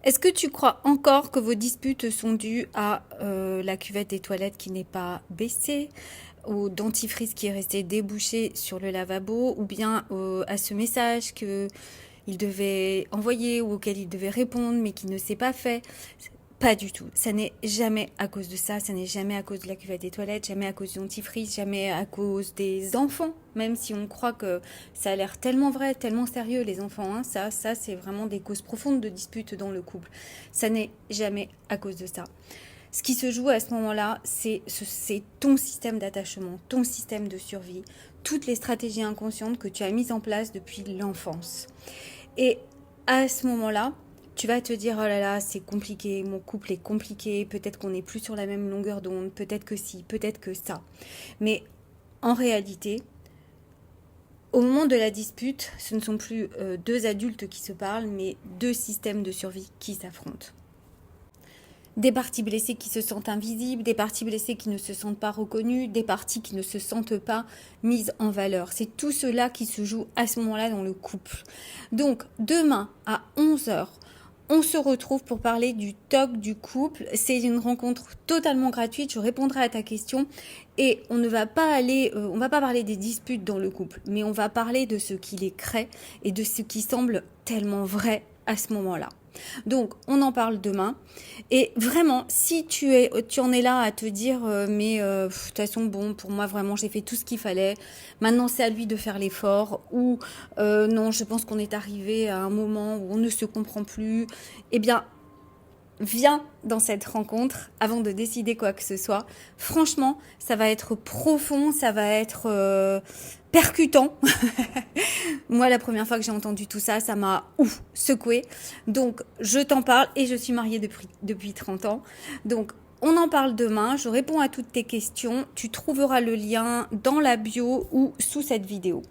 Est-ce que tu crois encore que vos disputes sont dues à la cuvette des toilettes qui n'est pas baissée, au dentifrice qui est resté débouché sur le lavabo, ou bien à ce message qu'il devait envoyer ou auquel il devait répondre mais qui ne s'est pas fait? Pas du tout. Ça n'est jamais à cause de ça n'est jamais à cause de la cuvette des toilettes, jamais à cause du dentifrice, jamais à cause des enfants. Même si on croit que ça a l'air tellement vrai, tellement sérieux, les enfants, hein, ça c'est vraiment des causes profondes de disputes dans le couple. Ça n'est jamais à cause de ça. Ce qui se joue à ce moment-là, c'est ton système d'attachement, ton système de survie, toutes les stratégies inconscientes que tu as mises en place depuis l'enfance. Et à ce moment-là, tu vas te dire, oh là là, c'est compliqué, mon couple est compliqué, peut-être qu'on n'est plus sur la même longueur d'onde, peut-être que si, peut-être que ça. Mais en réalité, au moment de la dispute, ce ne sont plus deux adultes qui se parlent, mais deux systèmes de survie qui s'affrontent. Des parties blessées qui se sentent invisibles, des parties blessées qui ne se sentent pas reconnues, des parties qui ne se sentent pas mises en valeur. C'est tout cela qui se joue à ce moment-là dans le couple. Donc, demain à 11 heures, on se retrouve pour parler du TOC du couple. C'est une rencontre totalement gratuite. Je répondrai à ta question et on ne va pas aller, on va pas parler des disputes dans le couple, mais on va parler de ce qui les crée et de ce qui semble tellement vrai à ce moment-là. Donc, on en parle demain. Et vraiment, si tu en es là à te dire, de toute façon, bon, pour moi, vraiment, j'ai fait tout ce qu'il fallait. Maintenant, c'est à lui de faire l'effort. Ou non, je pense qu'on est arrivé à un moment où on ne se comprend plus. Eh bien, viens dans cette rencontre avant de décider quoi que ce soit. Franchement, ça va être profond, ça va être percutant. Moi, la première fois que j'ai entendu tout ça, ça m'a secoué. Donc, je t'en parle et je suis mariée depuis 30 ans. Donc, on en parle demain. Je réponds à toutes tes questions. Tu trouveras le lien dans la bio ou sous cette vidéo.